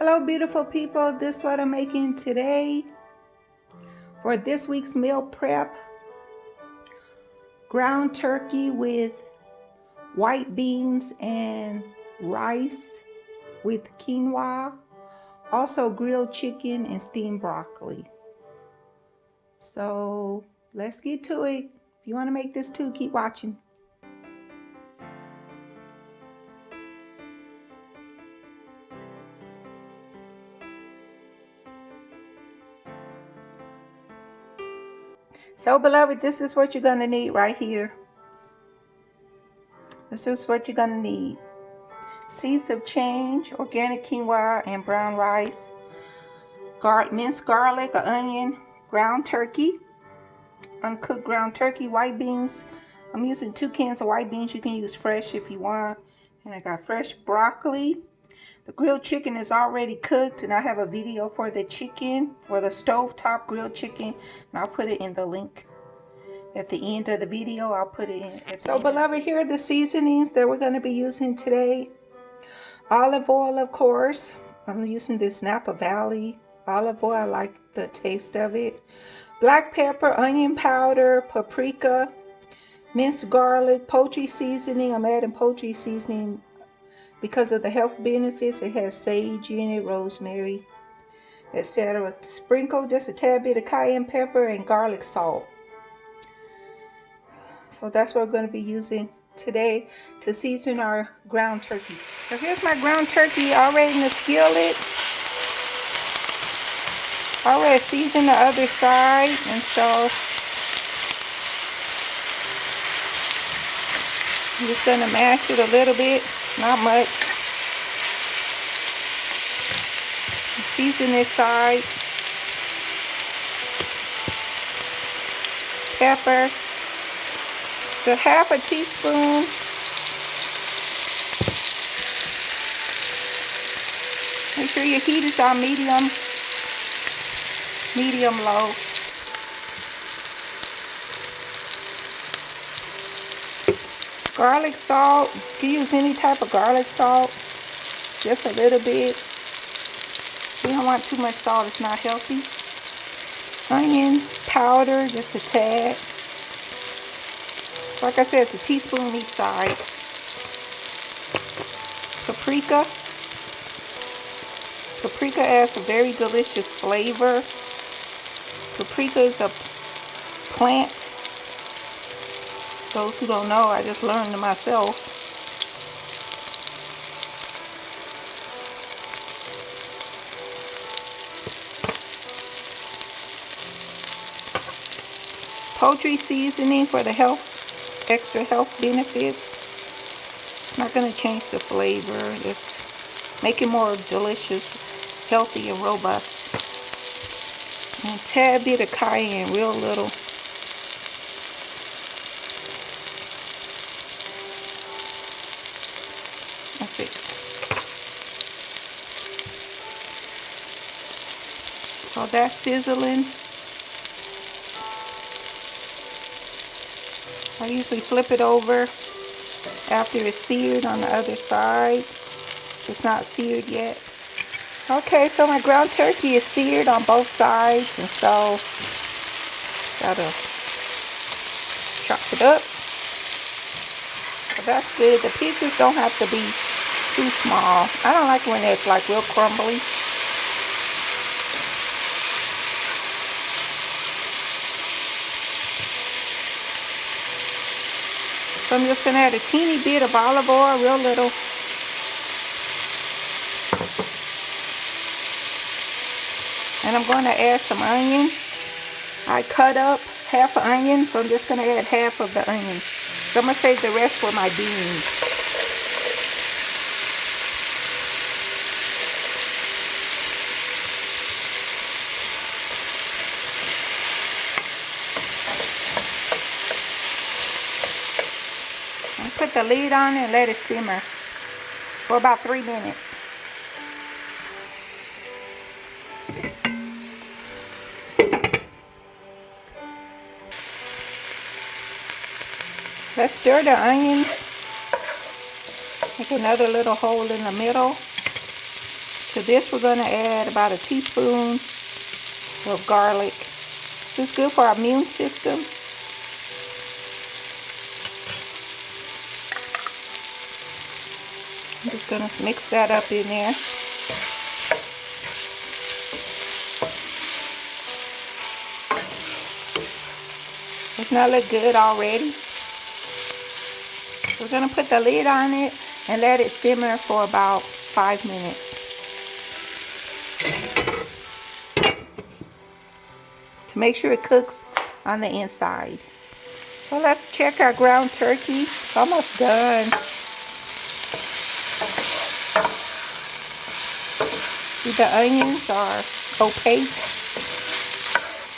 Hello beautiful people, this is what I'm making today for this week's meal prep. Ground turkey with white beans and rice with quinoa. Also grilled chicken and steamed broccoli. So let's get to it. If you want to make this too, keep watching. So beloved, this is what you're going to need right here. This is what you're going to need. Seeds of change, organic quinoa and brown rice, minced garlic, an onion, ground turkey, uncooked ground turkey, white beans. I'm using 2 cans of white beans. You can use fresh if you want. And I got fresh broccoli. The grilled chicken is already cooked, and I have a video for the chicken, for the stovetop grilled chicken, and I'll put it in the link at the end of the video. I'll put it in. So beloved, here are the seasonings that we're going to be using today. Olive oil, of course. I'm using this Napa Valley olive oil. I like the taste of it. Black pepper, onion powder, paprika, minced garlic, poultry seasoning. I'm adding poultry seasoning because of the health benefits. It has sage in it, rosemary, etc. Sprinkle just a tad bit of cayenne pepper and garlic salt. So that's what we're going to be using today to season our ground turkey. So here's my ground turkey already in the skillet. Already seasoned the other side, and so I'm just going to mash it a little bit, not much. Season this side. Pepper. So half a teaspoon. Make sure your heat is on medium low. Garlic salt. You can use any type of garlic salt. Just a little bit. You don't want too much salt, it's not healthy. Onion powder, just a tad. Like I said, it's a teaspoon each side. Paprika. Paprika adds a very delicious flavor. Paprika is a plant. Those who don't know, I just learned it myself. Poultry seasoning for the extra health benefits. Not going to change the flavor, just make it more delicious, healthy, and robust. And a tad bit of cayenne, real little. That's it. So that's sizzling. I usually flip it over after it's seared on the other side. It's not seared yet. Okay, so my ground turkey is seared on both sides, and so gotta chop it up. So that's good. The pieces don't have to be too small. I don't like when it's like real crumbly. So I'm just going to add a teeny bit of olive oil, real little. And I'm going to add some onion. I cut up half an onion, so I'm just going to add half of the onion. So I'm going to save the rest for my beans. Put the lid on and let it simmer for about 3 minutes. Let's stir the onions. Make another little hole in the middle. To this, we're going to add about a teaspoon of garlic. This is good for our immune system. I'm just going to mix that up in there. Doesn't that look good already? We're going to put the lid on it and let it simmer for about 5 minutes. To make sure it cooks on the inside. So let's check our ground turkey. It's almost done. See, the onions are opaque.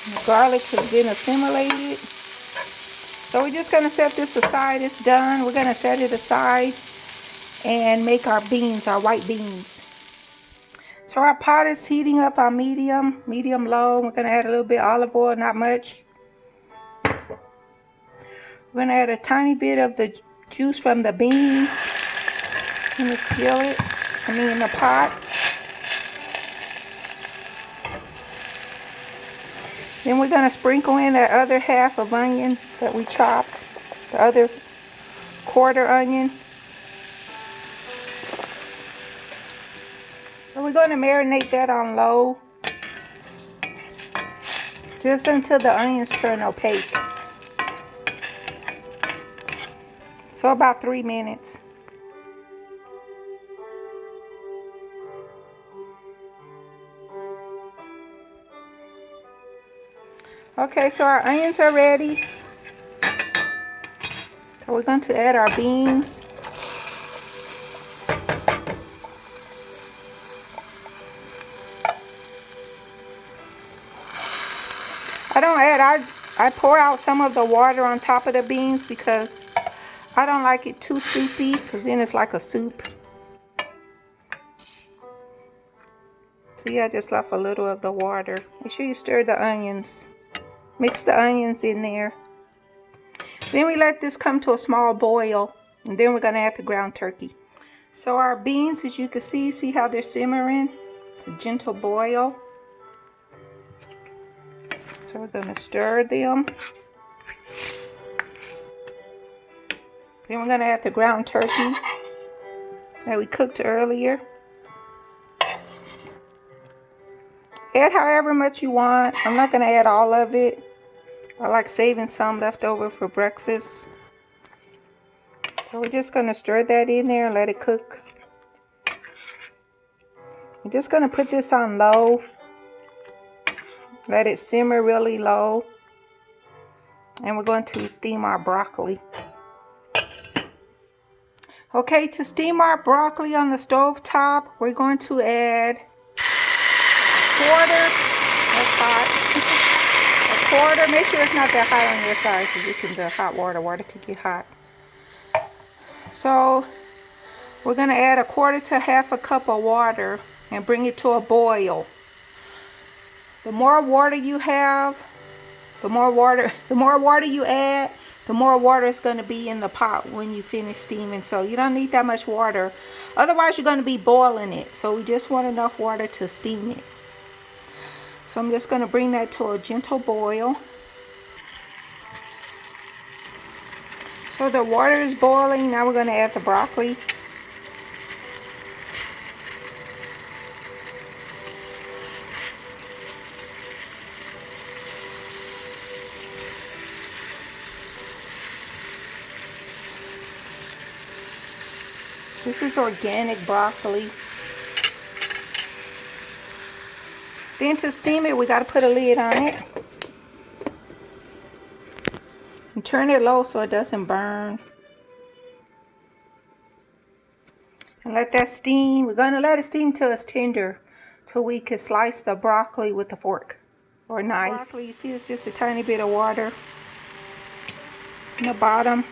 The garlic has been assimilated. So we're just going to set this aside. It's done. We're going to set it aside and make our beans, our white beans. So our pot is heating up on medium low. We're going to add a little bit of olive oil, not much. We're going to add a tiny bit of the juice from the beans in the skillet, in the pot. Then we're going to sprinkle in that other half of onion that we chopped, the other quarter onion. So we're going to marinate that on low, just until the onions turn opaque. So about 3 minutes. Okay, so our onions are ready. So we're going to add our beans. I pour out some of the water on top of the beans because I don't like it too soupy, because then it's like a soup. See, I just left a little of the water. Make sure you stir the onions. Mix the onions in there. Then we let this come to a small boil, and then we're going to add the ground turkey. So our beans, as you can see how they're simmering? It's a gentle boil. So we're going to stir them. Then we're going to add the ground turkey that we cooked earlier. Add however much you want. I'm not going to add all of it. I like saving some left over for breakfast. So we're just going to stir that in there and let it cook. I'm just going to put this on low. Let it simmer really low. And we're going to steam our broccoli. Okay, to steam our broccoli on the stove top, we're going to add a quarter. That's hot. A quarter. Make sure it's not that hot on your side, because the hot water could get hot. So we're going to add a quarter to half a cup of water and bring it to a boil. The more water you have, the more water you add, the more water is going to be in the pot when you finish steaming. So you don't need that much water. Otherwise, you're going to be boiling it. So we just want enough water to steam it. So I'm just going to bring that to a gentle boil. So the water is boiling. Now we're going to add the broccoli. This is organic broccoli. Then to steam it, we got to put a lid on it. And turn it low so it doesn't burn. And let that steam. We're going to let it steam till it's tender, till we can slice the broccoli with a fork or knife. Broccoli, you see, it's just a tiny bit of water in the bottom.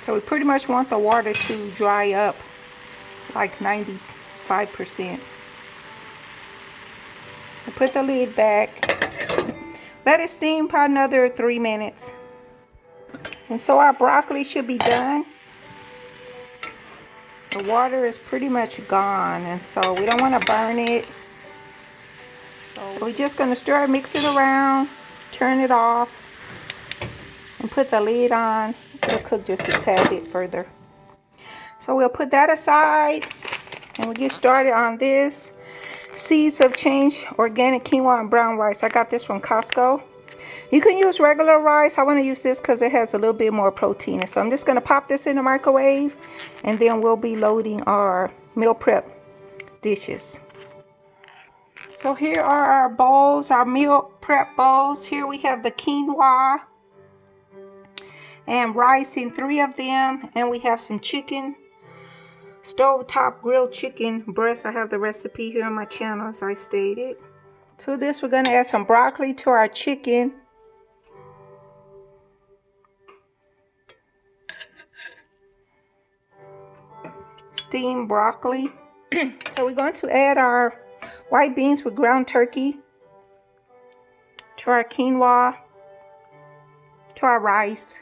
So we pretty much want the water to dry up like 95%. I put the lid back. Let it steam for another 3 minutes. And so our broccoli should be done. The water is pretty much gone, and so we don't want to burn it. So we're just going to stir it, mix it around, turn it off, and put the lid on. It'll cook just a tad bit further. So we'll put that aside, and we'll get started on this Seeds of Change organic quinoa and brown rice. I got this from Costco. You can use regular rice. I want to use this because it has a little bit more protein. So I'm just going to pop this in the microwave, and then we'll be loading our meal prep dishes. So here are our bowls, our meal prep bowls. Here we have the quinoa and rice in 3 of them, and we have some chicken, stovetop grilled chicken breast. I have the recipe here on my channel, as I stated. To this, we're going to add some broccoli to our chicken. Steamed broccoli. So we're going to add our white beans with ground turkey to our quinoa, to our rice.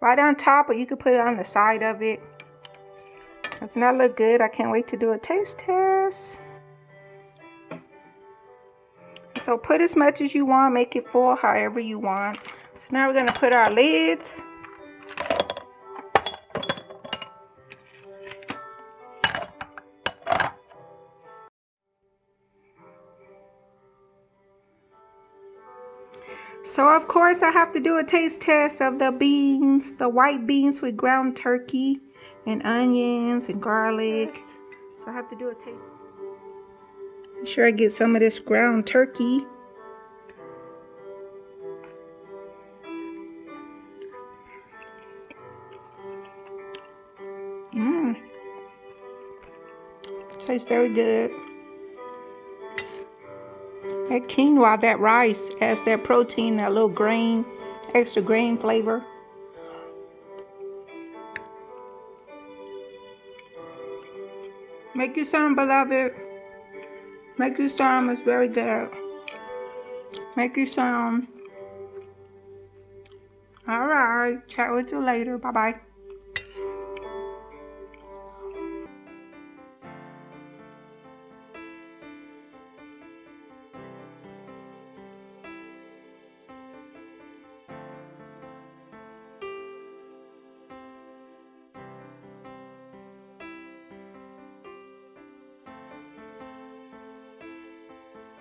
Right on top, or you can put it on the side of it. Doesn't that look good? I can't wait to do a taste test. So put as much as you want, make it full however you want. So now we're going to put our lids. So of course I have to do a taste test of the beans, the white beans with ground turkey and onions and garlic. So I have to do a taste. Make sure I get some of this ground turkey. Tastes very good. That quinoa, that rice, has that protein, that little grain, extra grain flavor. Make you some, beloved. Make you some. It's very good. Make you some. All right. Chat with you later. Bye-bye.